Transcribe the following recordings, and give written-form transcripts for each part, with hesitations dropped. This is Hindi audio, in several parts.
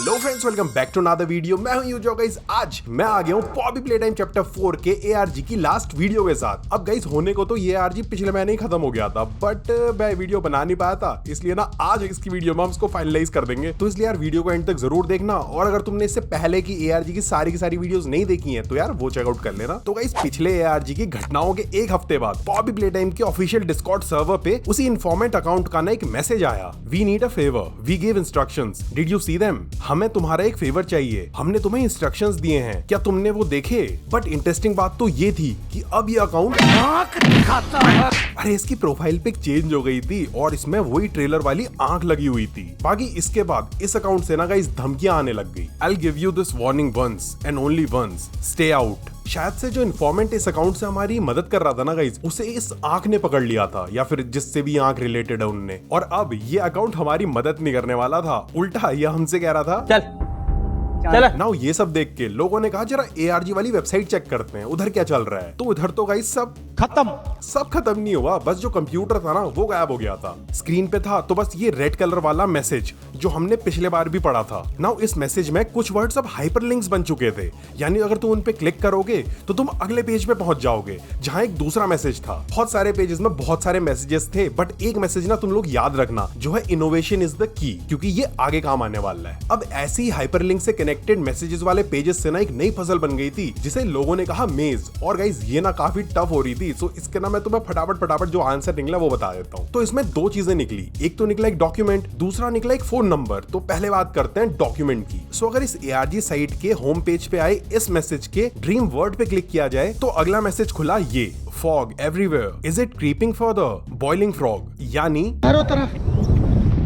Hello friends, welcome back to another video. मैं हूं यूजो गाइस। आज मैं आ गया हूं पॉपी प्लेटाइम चैप्टर 4 के एआरजी की लास्ट वीडियो के साथ। अब गाइस होने को तो ये एआरजी पिछले महीने ही खत्म हो गया था, बट मैं वीडियो बना नहीं पाया था, इसलिए ना आज इसकी वीडियो में हम इसको फाइनलाइज कर देंगे। तो इसलिए यार वीडियो को एंड तक जरूर देखना, और अगर तुमने इससे पहले की एआरजी की सारी वीडियोस नहीं देखी है तो यार वो चेकआउट कर लेना। तो गाइस पिछले एआरजी की घटनाओं के एक हफ्ते बाद पॉपी प्लेटाइम के ऑफिशियल डिस्कॉर्ड सर्वर पे उसी इन्फॉर्मेंट अकाउंट का ना एक मैसेज आया। We need a favour, we give instructions, did you see them? हमें तुम्हारा एक फेवर चाहिए, हमने तुम्हें इंस्ट्रक्शंस दिए हैं, क्या तुमने वो देखे? बट इंटरेस्टिंग बात तो ये थी कि अब ये अकाउंट आंख दिखाता है। अरे इसकी प्रोफाइल पिक चेंज हो गई थी और इसमें वही ट्रेलर वाली आंख लगी हुई थी। बाकी इसके बाद इस अकाउंट से ना गाइस धमकियां आने लग गई। I'll give you this warning once and only once, stay out। शायद से जो इन्फॉर्मेंट इस अकाउंट से हमारी मदद कर रहा था ना गाइस, उसे इस आंख ने पकड़ लिया था, या फिर जिससे भी आंख रिलेटेड है उनने। और अब ये अकाउंट हमारी मदद नहीं करने वाला था, उल्टा ये हमसे कह रहा था चल। नाउ ये सब देख के लोगों ने कहा जरा एआरजी वाली वेबसाइट चेक करते हैं, उधर क्या चल रहा है। तो उधर तो गाइस सब खत्म नहीं हुआ, बस जो कंप्यूटर था ना वो गायब हो गया था। स्क्रीन पे था तो बस ये रेड कलर वाला मैसेज जो हमने पिछले बार भी पढ़ा था। नाउ इस मैसेज में कुछ वर्ड्स अब हाइपरलिंक्स बन चुके थे, यानी अगर तुम उन पे क्लिक करोगे तो तुम अगले पेज पे पहुंच जाओगे जहां एक दूसरा मैसेज था। बहुत सारे पेजेस में बहुत सारे मैसेजेस थे, बट एक मैसेज ना तुम लोग याद रखना जो है इनोवेशन इज द की, क्योंकि ये आगे काम आने वाला है। अब ऐसी हाइपरलिंक से कनेक्टेड मैसेजेस वाले पेजेस से ना एक नई पजल बन गई थी जिसे लोगों ने कहा मेज। और गाइस ये ना काफी टफ हो रही थी, सो इसके ना मैं तुम्हें फटाफट जो आंसर निकला वो बता देता हूँ। तो इसमें दो चीजें निकली, एक तो निकला एक डॉक्यूमेंट, दूसरा निकला एक फोन नंबर। तो पहले बात करते हैं डॉक्यूमेंट की। सो अगर इस एआरजी साइट के होम पेज पे आए इस मैसेज के ड्रीम वर्ड पे क्लिक किया जाए तो अगला मैसेज खुला ये, fog everywhere, is it creeping for the boiling frog, यानी चारों तरफ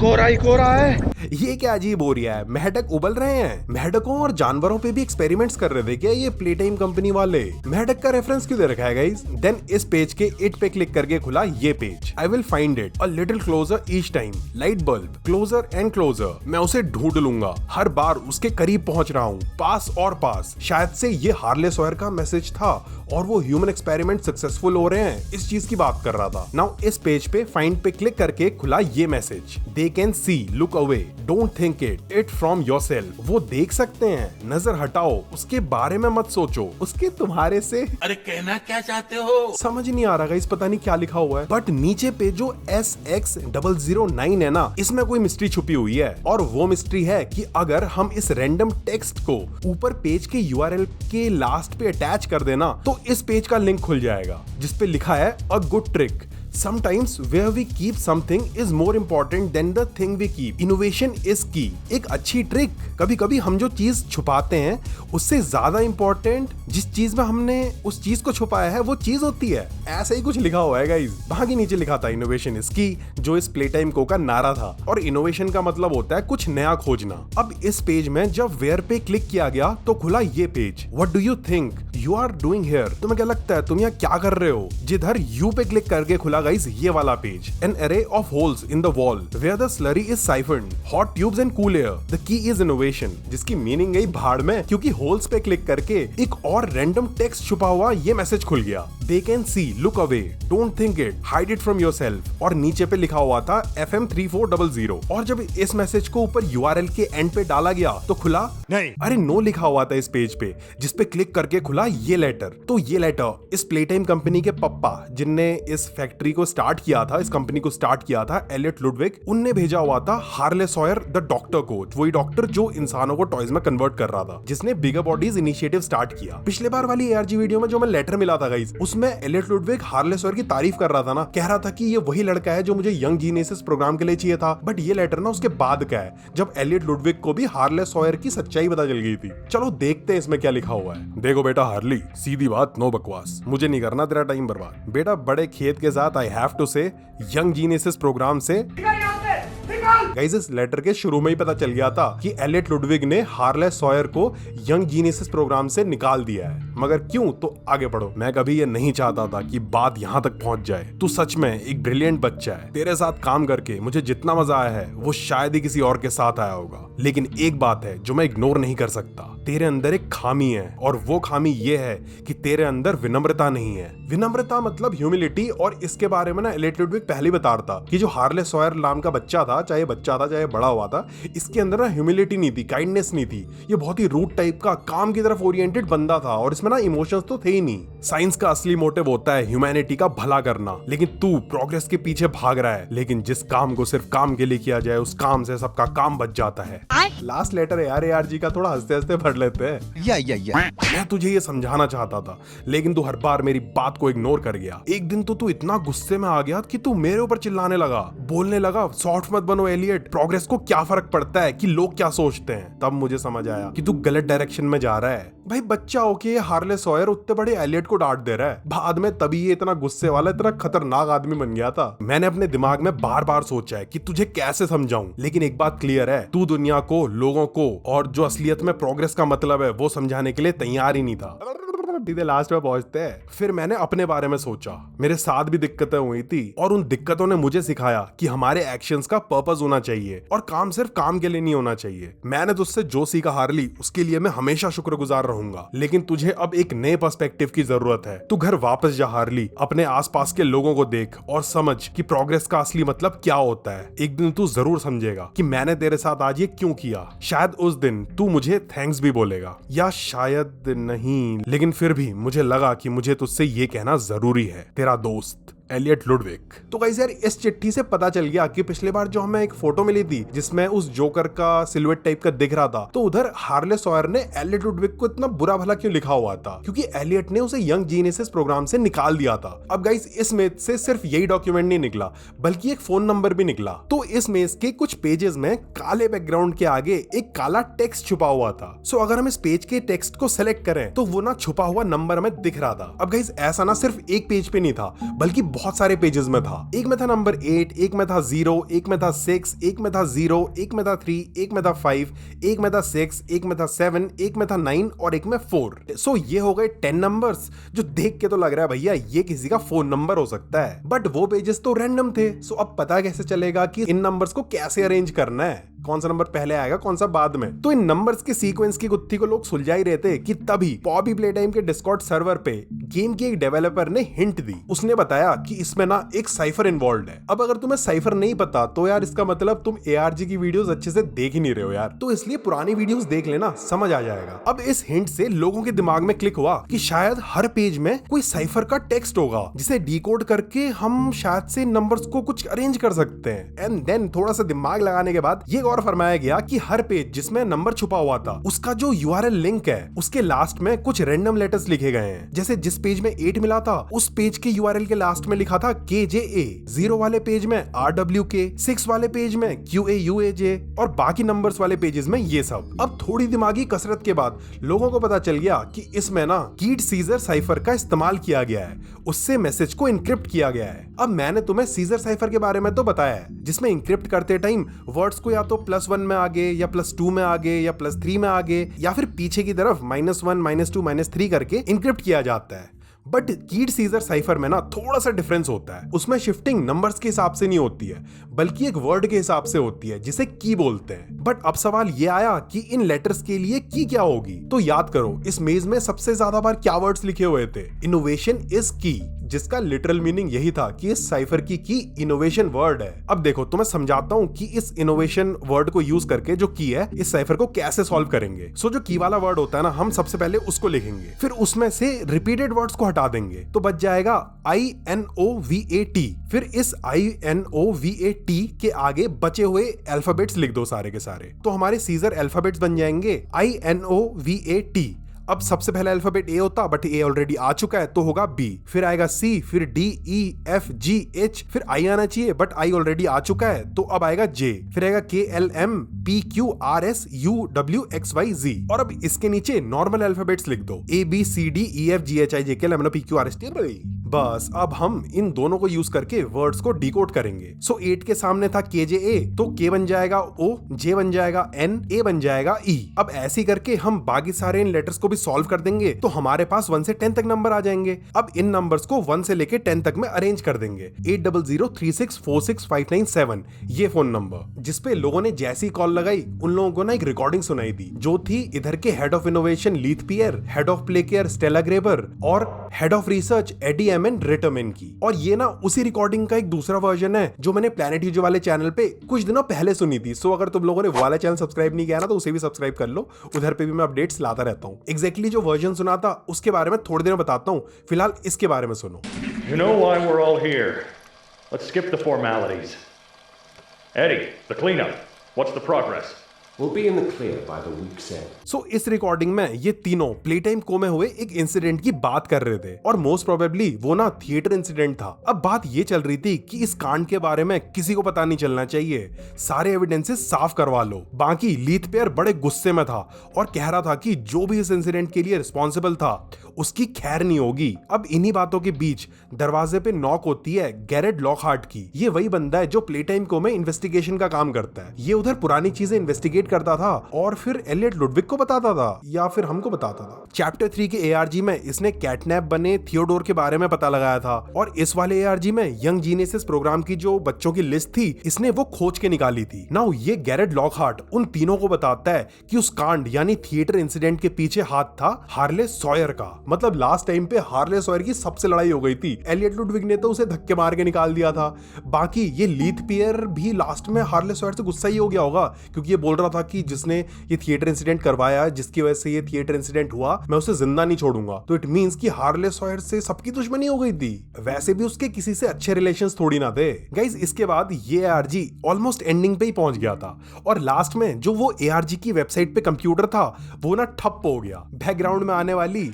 कोहरा ही कोहरा है। ये क्या अजीब हो रहा है, मेंढक उबल रहे हैं। मेंढकों और जानवरों पे भी एक्सपेरिमेंट्स कर रहे थे क्या ये प्लेटाइम कंपनी वाले? मेंढक का रेफरेंस क्यों दे रखा है गाइस? देन इस पेज के इट पे क्लिक करके खुला ये page, I will find it a little closer each time, light bulb closer and closer. मैं उसे ढूंढ लूंगा, हर बार उसके करीब पहुंच रहा हूँ, पास और पास। शायद से ये हार्ले सॉयर का मैसेज था और वो ह्यूमन एक्सपेरिमेंट सक्सेसफुल हो रहे हैं, इस चीज की बात कर रहा था। नाउ इस पेज पे फाइंड पे क्लिक करके खुला ये message, they can see, look away, don't think it from yourself. वो देख सकते हैं, नजर हटाओ, उसके बारे में मत सोचो, उसके तुम्हारे से। अरे कहना क्या चाहते हो समझ नहीं आ रहा गाइस, पता नहीं क्या लिखा हुआ है। बट नीचे पे जो SX009 है ना, इसमें कोई मिस्ट्री छुपी हुई है, और वो मिस्ट्री है कि अगर हम इस रैंडम टेक्स्ट को ऊपर पेज के URL के लास्ट पे अटैच कर देना तो इस पेज का लिंक खुल जाएगा जिसपे लिखा है a good trick, Sometimes where we keep something is more important than the thing we keep. Innovation is key. एक अच्छी ट्रिक, कभी कभी हम जो चीज छुपाते हैं उससे ज्यादा इंपॉर्टेंट जिस चीज में हमने उस चीज को छुपाया है वो चीज होती है। ऐसा ही कुछ लिखा हुआ है गाइस। वहां के नीचे लिखा था इनोवेशन इज की, जो इस प्लेटाइम को का नारा था, और इनोवेशन का मतलब होता है कुछ नया खोजना। अब इस पेज में जब वेयर पे क्लिक किया गया तो खुला ये page, what do you think you are doing here? तुम्हें क्या लगता है तुम यहाँ क्या कर रहे हो? जिधर यू पे क्लिक करके खुला गाइस ये वाला page, an array of holes in the wall where the slurry is siphoned, hot tubes and cool air, the key is innovation। जिसकी मीनिंग गई भाड़ में, क्योंकि होल्स पे क्लिक करके एक और रैंडम टेक्स्ट छुपा हुआ ये मैसेज खुल गया, they can see, look away, don't think it, hide it from yourself। और नीचे पे लिखा हुआ था FM3400। और जब इस मैसेज को ऊपर URL के एंड पे डाला गया तो खुला नहीं, अरे नो लिखा हुआ था इस पेज पे, जिसपे क्लिक करके खुला ये लेटर। तो ये लेटर इस प्लेटाइम कंपनी के पप्पा, जिनने इस फैक्ट्री को स्टार्ट किया था, इस कंपनी को स्टार्ट किया था, एलियट लुडविग, उनने भेजा हुआ था हार्ले सॉयर द डॉक्टर को, वही डॉक्टर जो इंसानों को टॉयज में कन्वर्ट कर रहा था, जिसने बिगर बॉडीज इनिशिएटिव स्टार्ट किया। पिछले बार वाली एआरजी वीडियो में जो मैं लेटर मिला था गाइस, उसमें एलियट लुडविग हार्ले सॉयर की तारीफ कर रहा था ना, कह रहा था कि ये वही लड़का है जो मुझे यंग जीनियस प्रोग्राम के लिए चाहिए था। बट ये लेटर ना उसके बाद का है, जब एलियट लुडविग को भी हार्ले सॉयर की सच्चाई पता चल गई थी। चलो देखते हैं इसमें क्या लिखा हुआ है। देखो बेटा हार्ली, सीधी बात, नो बकवास, मुझे नहीं करना तेरा टाइम बर्बाद। बेटा बड़े खेत के साथ आई हैव टू से यंग जीनियस प्रोग्राम से गाइस इस लेटर के शुरू में ही पता चल गया था कि एलियट लुडविग ने हार्ले सॉयर को यंग जीनियस प्रोग्राम से निकाल दिया है। मगर क्यों, तो आगे पढ़ो। मैं कभी ये नहीं चाहता था कि बात यहाँ तक पहुंच जाए। तू सच में एक ब्रिलियंट बच्चा है। तेरे साथ काम करके मुझे जितना मजा आया है वो शायद ही किसी और के साथ आया होगा। लेकिन एक बात है जो मैं इग्नोर नहीं कर सकता, तेरे अंदर एक खामी है, और वो खामी ये है कि तेरे अंदर विनम्रता नहीं है। विनम्रता मतलब ह्यूमिलिटी, और इसके बारे में ना एलियट लुडविग पहले बता रहा था कि जो हार्ले सॉयर नाम का बच्चा था, चाहे बड़ा हुआ था, इसके अंदर ना ह्यूमिलिटी नहीं थी, काइंडनेस नहीं थी। ये बहुत ही रूट टाइप का, काम की तरफ ओरिएंटेड बंदा था, और इसमें ना इमोशंस तो थे ही नहीं। साइंस का असली मोटिव होता है ह्यूमैनिटी का भला करना, लेकिन तू प्रोग्रेस के पीछे भाग रहा है। लेकिन जिस काम को सिर्फ काम के लिए किया जाए, उस काम से सबका काम बच जाता है। लास्ट लेटर है यार AR जी का, थोड़ा हंसते हंसते पढ़ लेते हैं। मैं तुझे ये समझाना चाहता था, लेकिन तू हर बार मेरी बात को इग्नोर कर गया। एक दिन तो तू इतना गुस्से में आ गया कि तू मेरे ऊपर चिल्लाने लगा, बोलने लगा सॉफ्ट मत बनो एलियट, प्रोग्रेस को क्या फर्क पड़ता है कि लोग क्या सोचते हैं। तब मुझे समझ आया कि तू गलत डायरेक्शन में जा रहा है। भाई बच्चा होके ये हार्ले सॉयर उतने बड़े एलियट को डांट दे रहा है। बाद में तभी ये इतना गुस्से वाला, इतना खतरनाक आदमी बन गया था। मैंने अपने दिमाग में बार बार सोचा है कि तुझे कैसे समझाऊं, लेकिन एक बात क्लियर है, तू दुनिया को, लोगों को, और जो असलियत में प्रोग्रेस का मतलब है वो समझाने के लिए तैयार ही नहीं था। सीधे लास्ट में पहुंचते हैं। फिर मैंने अपने बारे में सोचा, मेरे साथ भी दिक्कतें हुई थी, और उन दिक्कतों ने मुझे सिखाया कि हमारे एक्शंस का पर्पस होना चाहिए, और काम सिर्फ काम के लिए नहीं होना चाहिए। मैंने तुझसे जो सीखा हार्ली, उसके लिए मैं हमेशा शुक्रगुजार रहूंगा। लेकिन तुझे अब एक नए पर्सपेक्टिव की जरूरत है। तू घर वापस जा हार्ली, अपने आसपास के लोगों को देख और समझ कि प्रोग्रेस का असली मतलब क्या होता है। एक दिन तू जरूर समझेगा कि मैंने तेरे साथ आज ये क्यों किया। शायद उस दिन तू मुझे थैंक्स भी बोलेगा, या शायद नहीं, लेकिन फिर भी मुझे लगा कि मुझे तुझसे ये कहना जरूरी है। तेरा दोस्त एलियट लुडविग। तो गाइस यार, इस चिट्ठी से पता चल गया कि पिछले बार जो हमें एक फोटो मिली थी जिसमें उस जोकर का सिलुएट टाइप का दिख रहा था, तो उधर हार्ले सॉयर ने एलियट लुडविग को इतना बुरा भला क्यों लिखा हुआ था, क्योंकि एलियट ने उसे यंग जीनियसेस प्रोग्राम से निकाल दिया था। अब गाइस, इस मेज से सिर्फ यही डॉक्यूमेंट नहीं निकला, बल्कि एक फोन नंबर भी निकला। तो इस मेज के कुछ पेजेस में काले बैकग्राउंड के आगे एक काला टेक्स्ट छुपा हुआ था। सो अगर हम इस पेज के टेक्स्ट को सेलेक्ट करें तो वो ना छुपा हुआ नंबर हमें दिख रहा था। अब गाइस, ऐसा ना सिर्फ एक पेज पे नहीं था, बल्कि बहुत सारे पेजेस में था। एक में था नंबर 8, एक में था 0, एक में था 6, एक में था 0, एक में था 3, एक में था 5, एक में था 6, एक में था 7, एक में था 9 और एक में 4। सो ये हो गए 10 नंबर्स, जो देख के तो लग रहा है भैया ये किसी का फोन नंबर हो सकता है, बट वो पेजेस तो रैंडम थे। सो अब पता कैसे चलेगा कि इन नंबर्स को कैसे अरेंज करना है, कौन सा नंबर पहले आएगा कौन सा बाद में। तो इन नंबर्स के सीक्वेंस की गुत्थी को लोग सुलझा ही रहे थे कि तभी पॉबी प्लेटाइम के डिस्कॉर्ड सर्वर पे गेम के एक डेवलपर ने हिंट दी। उसने बताया कि इसमें ना एक साइफर इन्वॉल्व है। अब अगर तुम्हें साइफर नहीं पता तो यार इसका मतलब तुम ARG की वीडियोस अच्छे से देख ही नहीं रहे हो यार, तो इसलिए पुरानी वीडियोस देख लेना, समझ आ जाएगा। अब इस हिंट से लोगों के दिमाग में क्लिक हुआ कि शायद हर पेज में कोई साइफर का टेक्स्ट होगा जिसे डिकोड करके हम शायद से नंबर्स को कुछ अरेंज कर सकते हैं। एंड देन थोड़ा सा दिमाग लगाने के बाद ये गौर फरमाया गया कि हर पेज जिसमें नंबर छुपा हुआ था उसका जो URL लिंक है उसके लास्ट में कुछ रैंडम लेटर्स लिखे गए हैं। जैसे जिस पेज में 8 मिला था उस पेज के URL के लास्ट में लिखा था KJA, 0 वाले पेज में RWK, 6 वाले पेज में QAUAJ और बाकी नंबर्स वाले पेजेस में ये सब। अब थोड़ी दिमागी कसरत के बाद लोगों को पता चल गया कि इसमें ना कीड सीजर साइफर का इस्तेमाल किया गया है, उससे मैसेज को इनक्रिप्ट किया गया है। अब मैंने तुम्हें सीजर साइफर के बारे में तो बताया है, जिसमें इनक्रिप्ट करते टाइम वर्ड्स को या तो +1 में आगे या +2 में आगे या +3 में आगे या फिर पीछे की तरफ -1, -2, -3 करके इनक्रिप्ट किया जाता है। बट कीड सीजर साइफर में ना थोड़ा सा डिफरेंस होता है। उसमें शिफ्टिंग नंबर्स के हिसाब से नहीं होती है, बल्कि एक वर्ड के हिसाब से होती है जिसे की बोलते हैं। बट अब सवाल ये आया कि इन लेटर्स के लिए की क्या होगी। तो याद करो, इस मेज में सबसे ज्यादा बार क्या वर्ड्स लिखे हुए थे? इनोवेशन इज की, जिसका लिटरल मीनिंग यही था कि इस साइफर की इनोवेशन वर्ड है। अब देखो, तो मैं समझाता हूं कि इस इनोवेशन वर्ड को यूज करके जो की है इस साइफर को कैसे सॉल्व करेंगे। सो जो की वाला वर्ड होता है ना, हम सबसे पहले उसको लिखेंगे, फिर उसमें से रिपीटेड वर्ड्स को हटा देंगे तो बच जाएगा INOVAT। फिर इस INOVAT के आगे बचे हुए अल्फाबेट्स लिख दो सारे के सारे, तो हमारे सीजर अल्फाबेट्स बन जाएंगे INOVAT। अब सबसे पहला अल्फाबेट A होता, बट A ऑलरेडी आ चुका है तो होगा B, फिर आएगा C, फिर D, E, F, G, H, फिर I आना चाहिए बट I ऑलरेडी आ चुका है तो अब आएगा J, फिर आएगा K, L, M, P, Q, R, S, U, W, X, Y, Z। और अब इसके नीचे नॉर्मल अल्फाबेट्स लिख दो A, B, C, D, E, F, G, H, I, J, K, L, M, N, O, P, Q, R, S, T। बस अब हम इन दोनों को यूज करके वर्ड्स को डिकोड करेंगे। सो 8 के सामने था KJA, तो K बन जाएगा O, J बन जाएगा N, A बन जाएगा E। अब ऐसे करके हम बाकी सारे इन लेटर्स को भी सॉल्व कर देंगे तो हमारे पास 1 से 10 तक नंबर आ जाएंगे। अब इन नंबर्स को 1 से लेके 10 तक में अरेंज कर देंगे। 8003646597 ये फोन नंबर, जिसपे लोगों ने जैसी कॉल लगाई उन लोगों को ना एक रिकॉर्डिंग सुनाई दी, जो थी इधर के हेड ऑफ इनोवेशन लीथ पियर, head of play care Stella Graber और हेड ऑफ रिसर्च एडी एमन रिटरमैन की। और ये ना उसी रिकॉर्डिंग का एक दूसरा वर्जन है जो मैंने प्लैनेट यूजो वाले चैनल पे कुछ दिनों पहले सुनी थी। सो अगर तुम लोगों ने वो वाला चैनल सब्सक्राइब नहीं किया ना तो उसे भी सब्सक्राइब कर लो, उधर पे भी मैं अपडेट्स लाता रहता हूँ। एग्जैक्टली जो वर्जन सुना था उसके बारे में थोड़ी देर में बताता हूँ, फिलहाल इसके बारे में सुनो। You know why we're all here. Let's skip the formalities. Eddie, the cleanup. What's the progress? We'll be in the clear by the week's end. सो इस रिकॉर्डिंग में ये तीनों प्ले टाइम को में हुए एक इंसिडेंट की बात कर रहे थे और मोस्ट प्रोबेबली वो ना थिएटर इंसिडेंट था। अब बात ये चल रही थी कि इस कांड के बारे में किसी को पता नहीं चलना चाहिए, सारे एविडेंसेस साफ करवा लो। बाकी लीथ पेयर बड़े गुस्से में था और कह रहा था कि जो भी इस इंसिडेंट के लिए रिस्पॉन्सिबल था उसकी खैर नहीं होगी। अब इन्हीं बातों के बीच दरवाजे पे नॉक होती है गैरेट लॉकहार्ट की। ये वही बंदा है जो प्ले टाइम को में इन्वेस्टिगेशन का काम करता है। ये उधर पुरानी चीजें इन्वेस्टिगेट करता था और फिर एलियट लुडविग को बताता था या फिर हमको बताता था। चैप्टर 3 के ARG में इसने कैटनैप बने थियोडोर के बारे में पता लगाया था और इस वाले ARG में यंग जीनियसेस प्रोग्राम की जो बच्चों की लिस्ट थी इसने वो खोज के निकाली थी। नाउ ये गैरेट लॉकहार्ट उन तीनों को बताता है कि उस कांड यानी थिएटर इंसिडेंट के पीछे हाथ था हार्ले सॉयर का। मतलब लास्ट टाइम पे हार्ले सॉयर की सबसे लड़ाई हो गई थी, एलियट लुडविग ने तो उसे धक्के मार के निकाल दिया था। बाकी ये लीथ पियर भी लास्ट में हार्ले सॉयर से गुस्सा ही हो गया होगा क्योंकि ये बोल रहा था कि जिसने ये थिएटर इंसिडेंट करवाया, जिसकी वजह से ये थिएटर इंसिडेंट हुआ, मैं उसे जिंदा नहीं छोड़ूंगा। तो इट मींस कि हार्ले सॉयर से सबकी दुश्मनी हो गई थी। वैसे भी उसके किसी से अच्छे रिलेशंस थोड़ी ना थे। गाइस इसके बाद ये ARG ऑलमोस्ट एंडिंग पे ही पहुंच गया था और लास्ट में जो वो ARG की वेबसाइट पे कंप्यूटर था वो ना ठप हो गया। बैकग्राउंड में आने वाली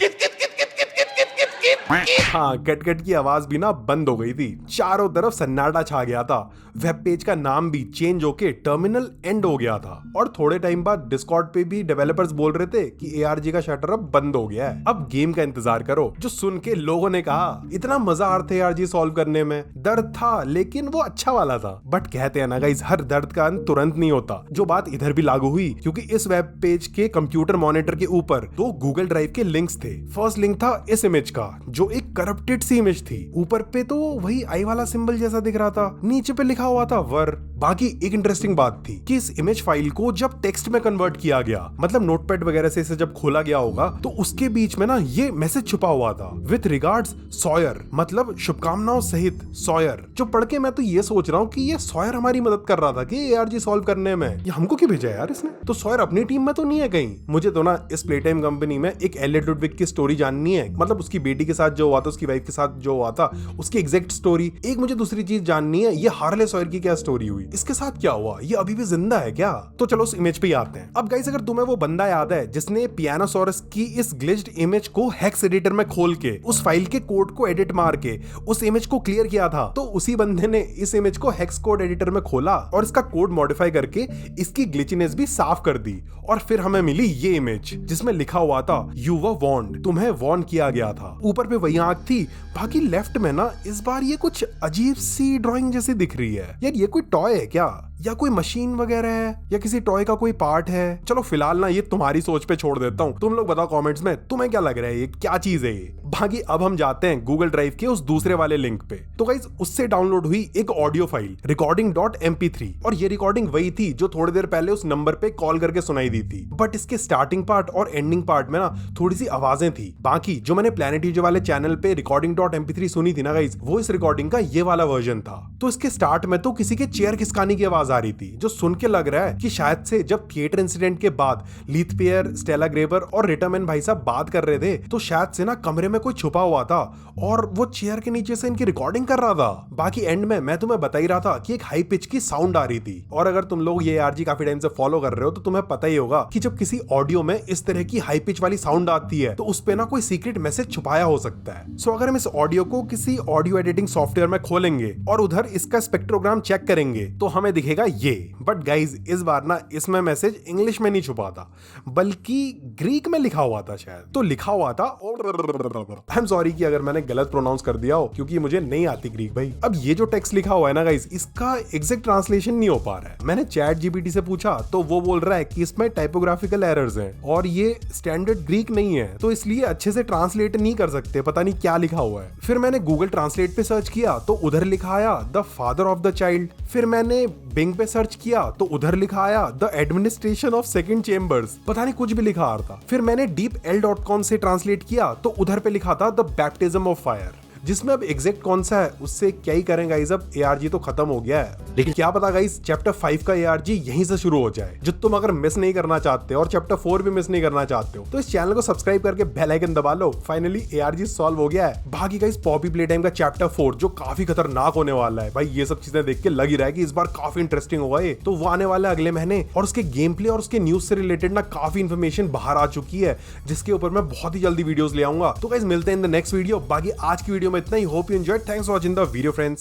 हाँ कट कट की आवाज भी ना बंद हो गई थी। चारों तरफ सन्नाटा छा गया था। वेब पेज का नाम भी चेंज होके टर्मिनल एंड हो गया था और थोड़े टाइम बाद डिस्कॉर्ड पे भी डेवलपर्स बोल रहे थे कि ARG का शटर अब बंद हो गया है, अब गेम का इंतजार करो। जो सुन के लोगों ने कहा इतना मजा आ रहा था ARG सॉल्व करने में, दर्द था लेकिन वो अच्छा वाला था। बट कहते हैं ना गाइस हर दर्द का अंत तुरंत नहीं होता। जो बात इधर भी लागू हुई क्योंकि इस वेब पेज के कंप्यूटर मॉनिटर के ऊपर 2 गूगल ड्राइव के लिंक्स थे। फर्स्ट लिंक था इस इमेज का जो एक करप्टेड सी इमेज थी। ऊपर पे तो वही आई वाला सिंबल जैसा दिख रहा था, नीचे पे लिखा हुआ था वर। बाकी एक इंटरेस्टिंग बात थी कि इस इमेज फाइल को जब टेक्स्ट में कन्वर्ट किया गया, मतलब नोटपैड वगैरह से इसे जब खोला गया होगा तो उसके बीच में ना ये मैसेज छुपा हुआ था, विथ रिगार्ड्स सॉयर, मतलब शुभकामनाओं सहित सॉयर। जो पढ़ के मैं तो ये सोच रहा हूँ कि ये सॉयर हमारी मदद कर रहा था कि ARG सॉल्व करने में। ये हमको क्यों भेजा यार इसने? तो सॉयर अपनी टीम में तो नहीं है कहीं? मुझे तो ना इस प्ले टाइम कंपनी में एक एलियट लुडविग की स्टोरी जाननी है, मतलब उसकी बेटी के साथ जो हुआ था, उसकी वाइफ के साथ जो हुआ था, उसकी एग्जैक्ट स्टोरी। एक मुझे दूसरी चीज जाननी है, ये हार्ले सॉयर की क्या स्टोरी हुई, इसके साथ क्या हुआ, ये अभी भी जिंदा है क्या? तो चलो उस इमेज पे ही आते हैं। अब गाइस अगर तुम्हें वो बंदा याद है जिसने पियानोसॉरस की इस ग्लिच्ड इमेज को हेक्स एडिटर में खोल के उस फाइल के कोड को एडिट मार के उस इमेज को क्लियर किया था, तो उसी बंदे ने इस इमेज को हेक्स कोड एडिटर में खोला और इसका कोड मॉडिफाई करके इसकी ग्लिचनेस भी साफ कर दी और फिर हमें मिली ये इमेज जिसमें लिखा हुआ था यू वर वॉर्न्ड, तुम्हें वॉर्न किया गया था। ऊपर पे वही आंख थी, बाकी लेफ्ट में ना इस बार ये कुछ अजीब सी ड्राइंग जैसी दिख रही है। यार ये कोई टॉय है क्या, या कोई मशीन वगैरह है, या किसी टॉय का कोई पार्ट है? चलो फिलहाल ना ये तुम्हारी सोच पे छोड़ देता हूँ, तुम लोग बताओ कमेंट्स में तुम्हें क्या लग रहा है, ये क्या चीज है ये। बाकी अब हम जाते हैं गूगल ड्राइव के उस दूसरे वाले लिंक पे। तो गाइस उससे डाउनलोड हुई एक ऑडियो फाइल recording.mp3 और ये रिकॉर्डिंग वही थी जो थोड़ी देर पहले उस नंबर पे कॉल करके सुनाई दी थी। बट इसके स्टार्टिंग पार्ट और एंडिंग पार्ट में ना थोड़ी सी आवाजें थी। बाकी जो मैंने प्लैनेट यूजो वाले चैनल पे recording.mp3 सुनी थी ना गाइस, वो इस रिकॉर्डिंग का ये वाला वर्जन था। तो इसके स्टार्ट में तो किसी के चेयर खिसकाने की आवाज आ रही थी जो सुन के लग रहा है कि शायद से जब थिएटर इंसिडेंट के बाद लीथ पियर, स्टेला ग्रेबर और रिटरमैन भाई साहब बात कर रहे थे तो शायद से ना कमरे में कोई छुपा हुआ था और वो चेयर के नीचे से इनकी रिकॉर्डिंग कर रहा था। बाकी एंड में मैं तुम्हें बता ही रहा था कि एक हाई पिच की साउंड आ रही थी। और अगर तुम लोग ये ARG काफी टाइम से फॉलो कर रहे हो तो तुम्हें पता ही होगा कि जब किसी ऑडियो में इस तरह की हाई पिच वाली साउंड आती है तो उस पे ना कोई सीक्रेट मैसेज छुपाया हो सकता है। सो अगर हम इस ऑडियो को किसी ऑडियो एडिटिंग सॉफ्टवेयर में खोलेंगे और उधर इसका स्पेक्ट्रोग्राम चेक करेंगे तो हमें दिखेगा का ये। बट गाइज इस बार ना इसमें मैसेज इंग्लिश में नहीं छुपा था बल्कि ग्रीक में लिखा हुआ था शायद। तो लिखा हुआ था, आई एम सॉरी कि अगर मैंने गलत प्रोनाउंस कर दिया हो क्योंकि मुझे नहीं आती ग्रीक भाई। अब ये जो टेक्स्ट लिखा हुआ है ना गाइज, इसका एग्जैक्ट ट्रांसलेशन नहीं हो पा रहा है। मैंने चैट जीपीटी से पूछा तो वो बोल रहा है कि इसमें टाइपोग्राफिकल एरर्स हैं और ये स्टैंडर्ड ग्रीक नहीं है, तो इसलिए अच्छे से ट्रांसलेट नहीं कर सकते, पता नहीं क्या लिखा हुआ है। फिर मैंने गूगल ट्रांसलेट पे सर्च किया तो उधर लिखा आया the father of the child. फिर मैंने बिंग पे सर्च किया तो उधर लिखा आया the administration of second chambers, पता नहीं कुछ भी लिखा आ रहा था। फिर मैंने deepl.com से ट्रांसलेट किया तो उधर पे लिखा था द बैप्टिज्म ऑफ फायर, जिसमें अब एग्जैक्ट कौन सा है उससे क्या ही करें गाइस। अब ARG तो खत्म हो गया है, लेकिन क्या पता गाइस चैप्टर 5 का ARG यहीं से शुरू हो जाए। जो तुम अगर मिस नहीं करना चाहते और चैप्टर 4 भी मिस नहीं करना चाहते हो तो इस चैनल को सब्सक्राइब करके बेल आइकन दबा लो। फाइनली ARG सॉल्व हो गया है। बाकी गाइस पॉपी प्ले टाइम का चैप्टर 4 जो काफी खतरनाक होने वाला है भाई, ये सब चीजें देख के लग ही रहा है कि इस बार काफी इंटरेस्टिंग होगा ये। तो वो आने वाला है अगले महीने और उसके गेम प्ले और उसके न्यूज से रिलेटेड ना काफी इन्फॉर्मेशन बाहर आ चुकी है, जिसके ऊपर मैं बहुत ही जल्दी वीडियोस ले आऊंगा। तो गाइस मिलते हैं इन द नेक्स्ट वीडियो। बाकी आज की वीडियो में इतना ही। Hope you enjoyed. Thanks for watching the video friends.